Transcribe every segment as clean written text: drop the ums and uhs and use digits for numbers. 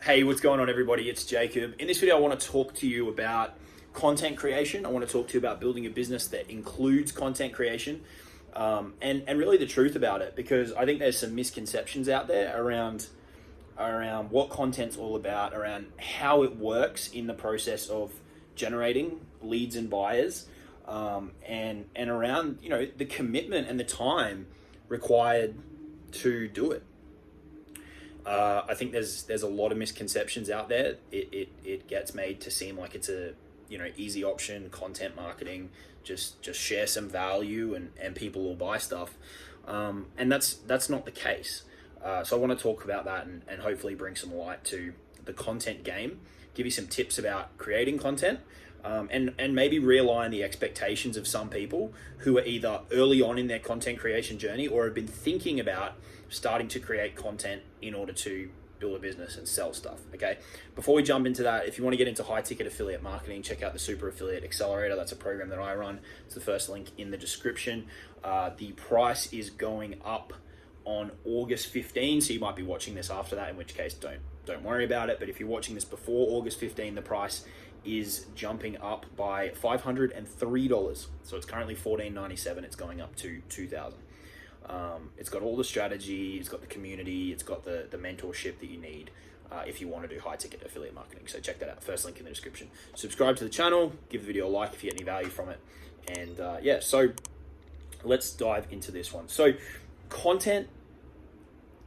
Hey, what's going on, everybody? It's Jacob. In this video, I want to talk to you about content creation. I want to talk to you about building a business that includes content creation, and really the truth about it, because I think there's some misconceptions out there around what content's all about, around how it works in the process of generating leads and buyers, and around the commitment and the time required to do it. I think there's a lot of misconceptions out there. It gets made to seem like it's a easy option, content marketing, just share some value and people will buy stuff, and that's not the case. So I want to talk about that and hopefully bring some light to the content game, give you some tips about creating content, and maybe realign the expectations of some people who are either early on in their content creation journey or have been thinking about starting to create content in order to build a business and sell stuff. Okay, before we jump into that, if you want to get into high ticket affiliate marketing, check out the Super Affiliate Accelerator. That's a program that I run. It's the first link in the description. The price is going up on August 15, so you might be watching this after that, in which case don't worry about it. But if you're watching this before August 15, the price is jumping up by $503. So it's currently $14.97. It's going up to $2,000. It's got all the strategy, it's got the community, it's got the mentorship that you need if you want to do high ticket affiliate marketing. So check that out, first link in the description. Subscribe to the channel, give the video a like if you get any value from it. And so let's dive into this one. So content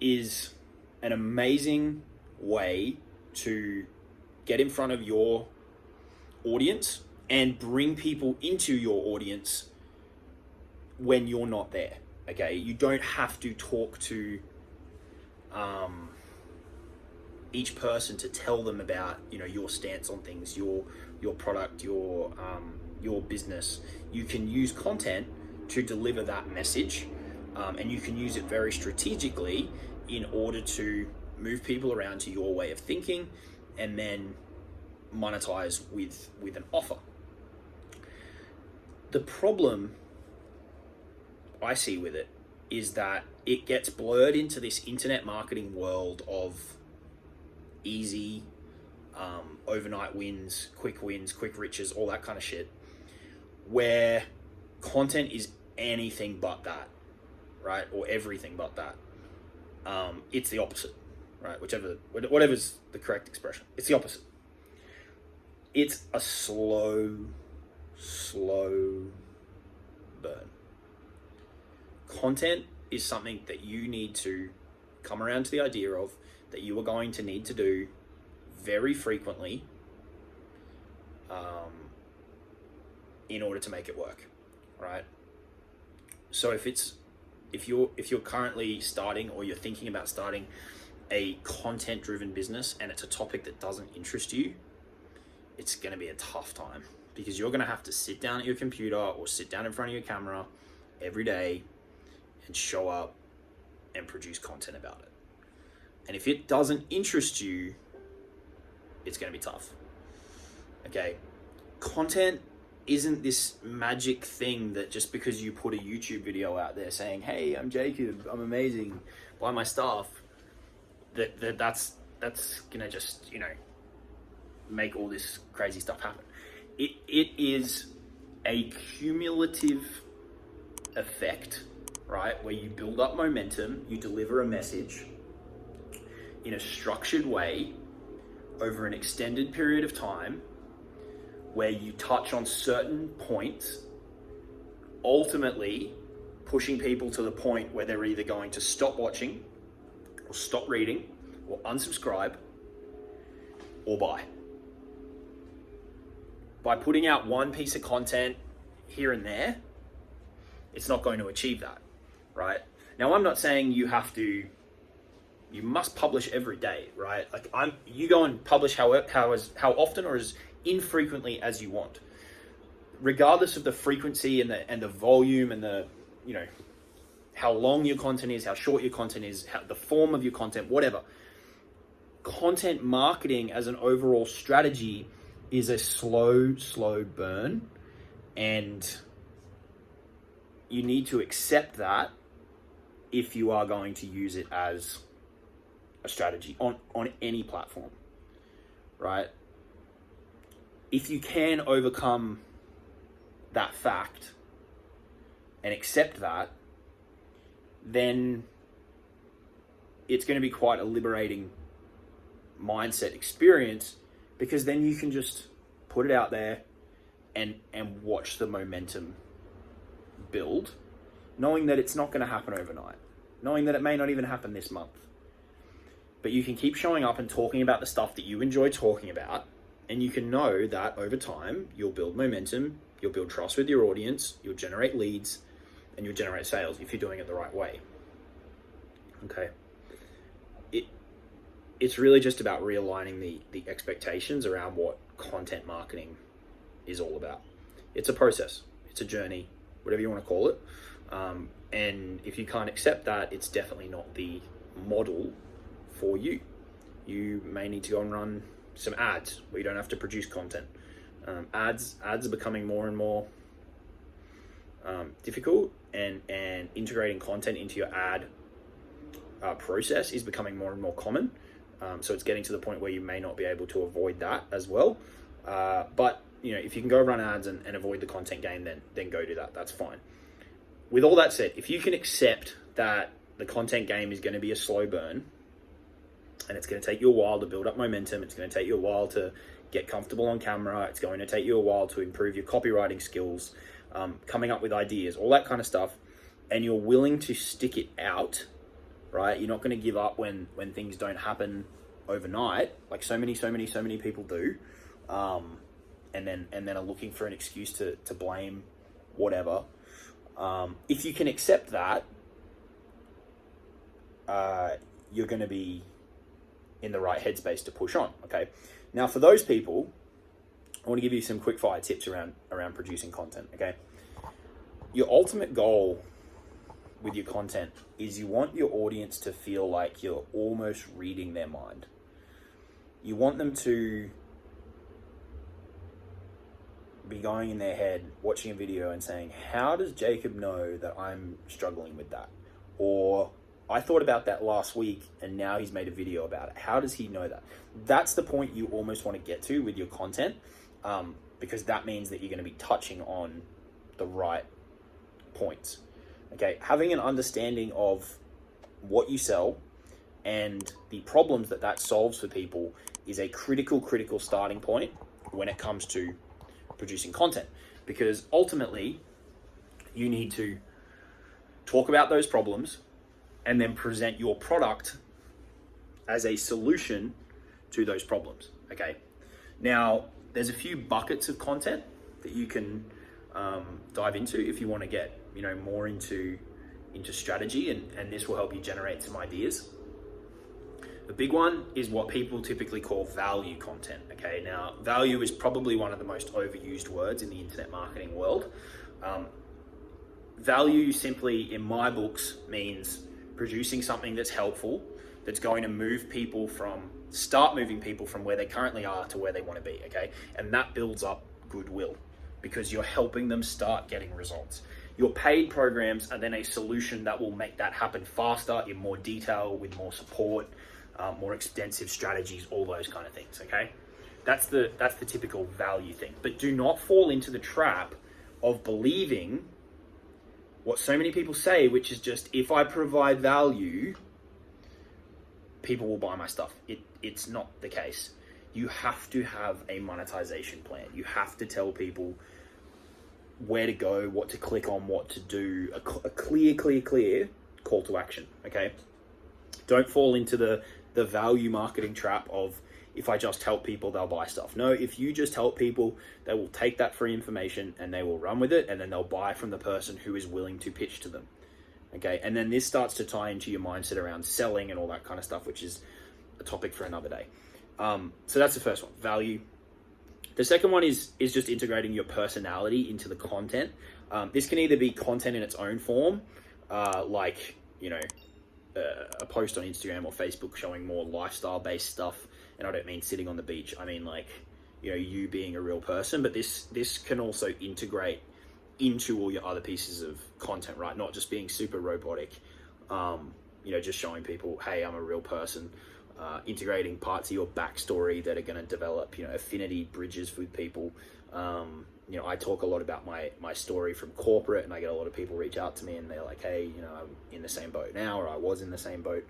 is an amazing way to get in front of your audience and bring people into your audience when you're not there. Okay, you don't have to talk to each person to tell them about your stance on things, your product, your business. You can use content to deliver that message, and you can use it very strategically in order to move people around to your way of thinking, and then monetize with an offer. The problem I see with it is that it gets blurred into this internet marketing world of easy, overnight wins, quick riches, all that kind of shit, where content is anything but that, right? Or everything but that. It's the opposite, right? Whatever's the correct expression. It's the opposite. It's a slow burn. Content is something that you need to come around to the idea of, that you are going to need to do very frequently in order to make it work, right? So if you're currently starting, or you're thinking about starting a content driven business and it's a topic that doesn't interest you, it's going to be a tough time, because you're going to have to sit down at your computer or sit down in front of your camera every day and show up and produce content about it. And if it doesn't interest you, it's going to be tough. Okay, content isn't this magic thing that just because you put a YouTube video out there saying, hey, I'm Jacob, I'm amazing, buy my stuff, that's gonna just make all this crazy stuff happen. It is a cumulative effect, right? Where you build up momentum, you deliver a message in a structured way over an extended period of time, where you touch on certain points, ultimately pushing people to the point where they're either going to stop watching or stop reading or unsubscribe or buy. By putting out one piece of content here and there, it's not going to achieve that, right? Now, I'm not saying you must publish every day, right? Like you go and publish how often or as infrequently as you want, regardless of the frequency and the volume and the how long your content is, how short your content is, the form of your content, whatever. Content marketing as an overall strategy is a slow burn, and you need to accept that if you are going to use it as a strategy on any platform, right? If you can overcome that fact and accept that, then it's going to be quite a liberating mindset experience, because then you can just put it out there and watch the momentum build, knowing that it's not going to happen overnight, knowing that it may not even happen this month. But you can keep showing up and talking about the stuff that you enjoy talking about, and you can know that over time you'll build momentum, you'll build trust with your audience, you'll generate leads, and you'll generate sales if you're doing it the right way. Okay. It's really just about realigning the expectations around what content marketing is all about. It's a process, it's a journey, whatever you want to call it. And if you can't accept that, it's definitely not the model for you. You may need to go and run some ads where you don't have to produce content. Ads are becoming more and more difficult, and integrating content into your ad process is becoming more and more common. So it's getting to the point where you may not be able to avoid that as well. But if you can go run ads and avoid the content game, then go do that. That's fine. With all that said, if you can accept that the content game is going to be a slow burn, and it's going to take you a while to build up momentum, it's going to take you a while to get comfortable on camera, it's going to take you a while to improve your copywriting skills, coming up with ideas, all that kind of stuff, and you're willing to stick it out, right? You're not going to give up when things don't happen overnight, like so many people do, and then are looking for an excuse to blame whatever. If you can accept that, you're going to be in the right headspace to push on. Okay. Now, for those people, I want to give you some quick fire tips around producing content. Okay. Your ultimate goal with your content is you want your audience to feel like you're almost reading their mind. You want them to be going in their head, watching a video and saying, how does Jacob know that I'm struggling with that? Or I thought about that last week and now he's made a video about it. How does he know that? That's the point you almost want to get to with your content, because that means that you're going to be touching on the right points. Okay, having an understanding of what you sell and the problems that solves for people is a critical starting point when it comes to producing content, because ultimately you need to talk about those problems and then present your product as a solution to those problems. Okay, now there's a few buckets of content that you can dive into if you want to get more into strategy, and this will help you generate some ideas. The big one is what people typically call value content. Okay, now value is probably one of the most overused words in the internet marketing world. Value simply, in my books, means producing something that's helpful, that's going to start moving people from where they currently are to where they want to be. Okay, and that builds up goodwill because you're helping them start getting results. Your paid programs are then a solution that will make that happen faster, in more detail, with more support, more extensive strategies, all those kind of things. Okay, that's the typical value thing. But do not fall into the trap of believing what so many people say, which is just, if I provide value, people will buy my stuff. It's not the case. You have to have a monetization plan. You have to tell people where to go, what to click on, what to do, a clear call to action. Okay, don't fall into the value marketing trap of, if I just help people, they'll buy stuff. No, if you just help people, they will take that free information and they will run with it, and then they'll buy from the person who is willing to pitch to them. Okay, and then this starts to tie into your mindset around selling and all that kind of stuff, which is a topic for another day. So that's the first one, value. The second one is just integrating your personality into the content. This can either be content in its own form, like a post on Instagram or Facebook showing more lifestyle-based stuff. And I don't mean sitting on the beach. I mean you being a real person. But this can also integrate into all your other pieces of content, right? Not just being super robotic. Just showing people, hey, I'm a real person. integrating parts of your backstory that are going to develop, affinity bridges with people. I talk a lot about my story from corporate, and I get a lot of people reach out to me and they're like, hey, I'm in the same boat now, or I was in the same boat.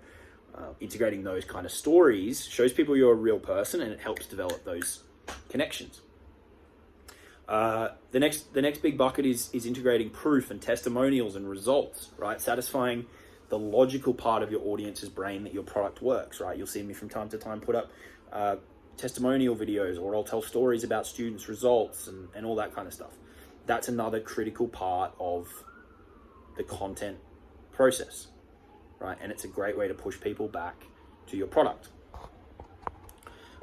Integrating those kind of stories shows people you're a real person, and it helps develop those connections. The next big bucket is integrating proof and testimonials and results, right? Satisfying the logical part of your audience's brain that your product works, right? You'll see me from time to time put up testimonial videos, or I'll tell stories about students' results and all that kind of stuff. That's another critical part of the content process, right? And it's a great way to push people back to your product.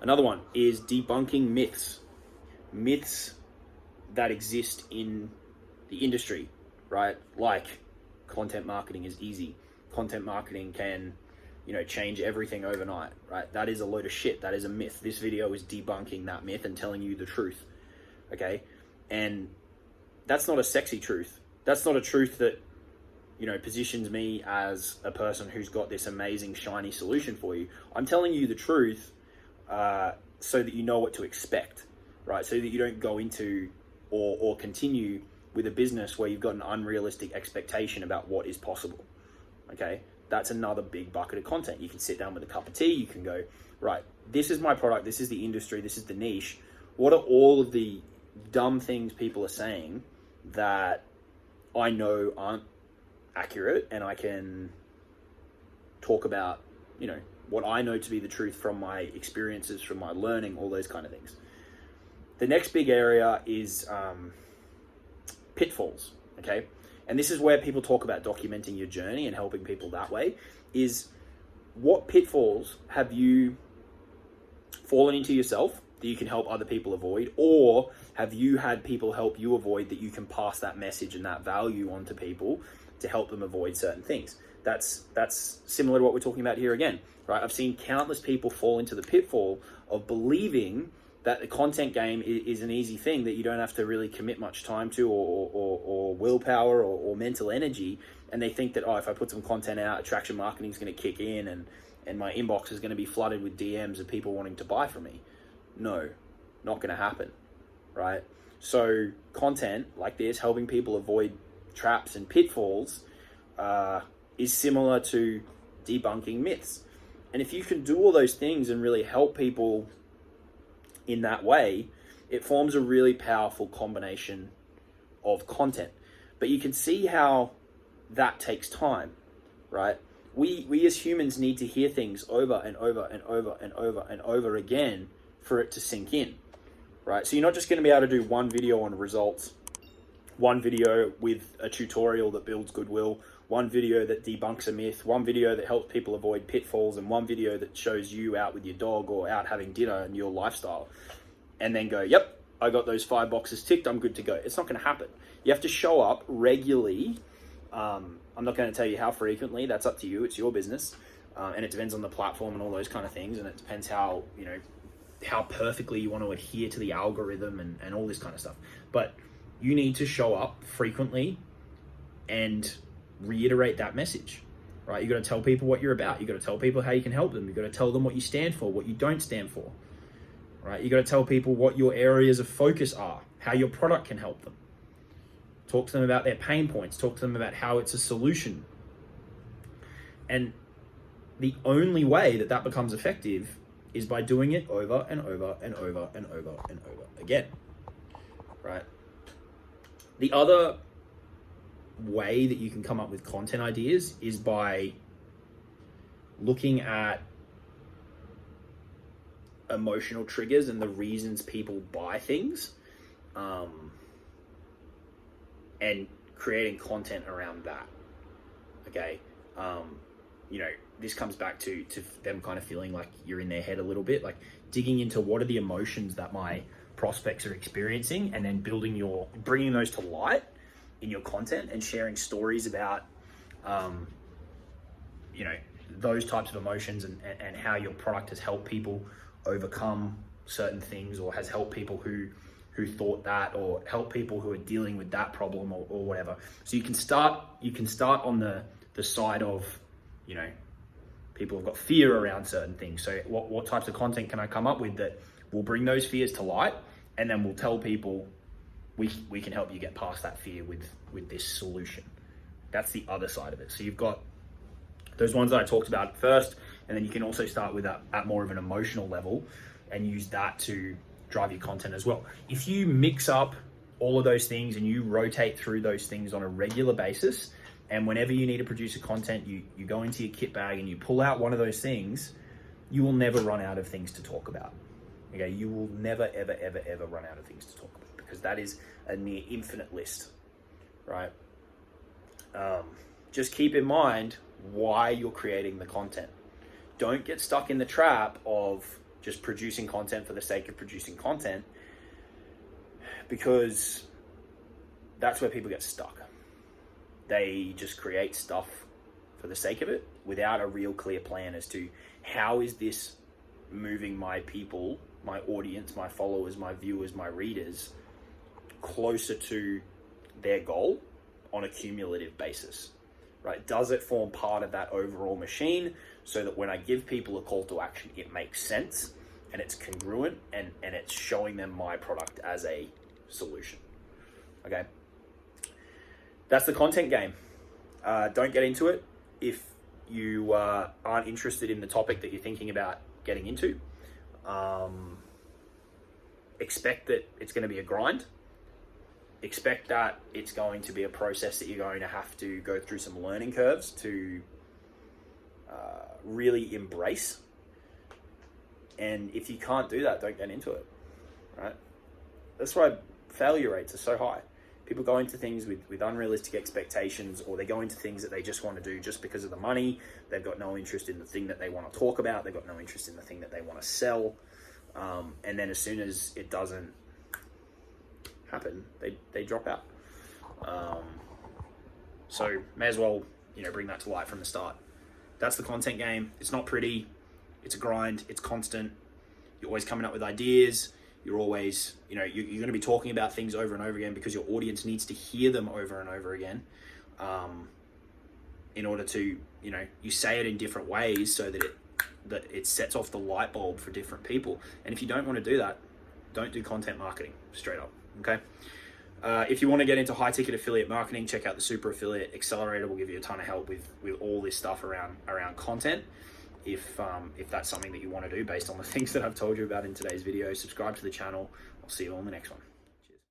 Another one is debunking myths that exist in the industry, right? Like content marketing is easy. Content marketing can, change everything overnight, right? That is a load of shit. That is a myth. This video is debunking that myth and telling you the truth, okay? And that's not a sexy truth. That's not a truth that, positions me as a person who's got this amazing, shiny solution for you. I'm telling you the truth so that you know what to expect, right? So that you don't go into or continue with a business where you've got an unrealistic expectation about what is possible, okay? That's another big bucket of content. You can sit down with a cup of tea, you can go, right, this is my product, this is the industry, this is the niche. What are all of the dumb things people are saying that I know aren't accurate, and I can talk about, what I know to be the truth from my experiences, from my learning, all those kind of things. The next big area is pitfalls, okay? And this is where people talk about documenting your journey and helping people that way, is what pitfalls have you fallen into yourself that you can help other people avoid, or have you had people help you avoid that you can pass that message and that value on to people to help them avoid certain things? That's similar to what we're talking about here again, right? I've seen countless people fall into the pitfall of believing that the content game is an easy thing that you don't have to really commit much time to, or willpower, or mental energy. And they think that, if I put some content out, attraction marketing is going to kick in, and my inbox is going to be flooded with DMs of people wanting to buy from me. No, not going to happen, right? So content like this, helping people avoid traps and pitfalls, is similar to debunking myths. And if you can do all those things and really help people in that way, it forms a really powerful combination of content. But you can see how that takes time, right? We as humans need to hear things over and over and over and over and over again for it to sink in, right? So you're not just going to be able to do one video on results, one video with a tutorial that builds goodwill, one video that debunks a myth, one video that helps people avoid pitfalls, and one video that shows you out with your dog or out having dinner and your lifestyle, and then go, yep, I got those 5 boxes ticked, I'm good to go. It's not going to happen. You have to show up regularly. I'm not going to tell you how frequently. That's up to you. It's your business. And it depends on the platform and all those kind of things. And it depends how perfectly you want to adhere to the algorithm and all this kind of stuff. But you need to show up frequently and reiterate that message, right? You got to tell people what you're about. You got to tell people how you can help them. You got to tell them what you stand for, what you don't stand for, right? You got to tell people what your areas of focus are, how your product can help them. Talk to them about their pain points. Talk to them about how it's a solution. And the only way that that becomes effective is by doing it over and over and over and over and over again, right? The other way that you can come up with content ideas is by looking at emotional triggers and the reasons people buy things, and creating content around that. Okay. This comes back to them kind of feeling like you're in their head a little bit, like digging into what are the emotions that my prospects are experiencing, and then bringing those to light in your content and sharing stories about, those types of emotions and how your product has helped people overcome certain things, or has helped people who thought that, or help people who are dealing with that problem, or whatever. So you can start on the side of, People have got fear around certain things. So what types of content can I come up with that will bring those fears to light, and then we'll tell people we can help you get past that fear with this solution. That's the other side of it. So you've got those ones that I talked about first, and then you can also start with that at more of an emotional level and use that to drive your content as well. If you mix up all of those things and you rotate through those things on a regular basis, and whenever you need to produce a content, you go into your kit bag and you pull out one of those things, you will never run out of things to talk about. Okay, you will never, ever, ever, ever run out of things to talk about, because that is a near infinite list, right? Just keep in mind why you're creating the content. Don't get stuck in the trap of just producing content for the sake of producing content, because that's where people get stuck. They just create stuff for the sake of it without a real clear plan as to how is this moving my people, my audience, my followers, my viewers, my readers closer to their goal on a cumulative basis, right? Does it form part of that overall machine so that when I give people a call to action, it makes sense and it's congruent and it's showing them my product as a solution, okay? That's the content game. Don't get into it if you aren't interested in the topic that you're thinking about getting into. Expect that it's going to be a grind. Expect that it's going to be a process that you're going to have to go through some learning curves to really embrace. And if you can't do that, don't get into it, right? That's why failure rates are so high. People go into things with unrealistic expectations, or they go into things that they just want to do just because of the money. They've got no interest in the thing that they want to talk about. They've got no interest in the thing that they want to sell. And then as soon as it doesn't happen, they drop out. So may as well, bring that to light from the start. That's the content game. It's not pretty. It's a grind. It's constant. You're always coming up with ideas. You're always, you're going to be talking about things over and over again because your audience needs to hear them over and over again. In order to, you say it in different ways so that it sets off the light bulb for different people. And if you don't want to do that, don't do content marketing, straight up, okay? If you want to get into high ticket affiliate marketing, check out the Super Affiliate Accelerator. We'll give you a ton of help with all this stuff around content. If that's something that you want to do based on the things that I've told you about in today's video, subscribe to the channel. I'll see you on the next one.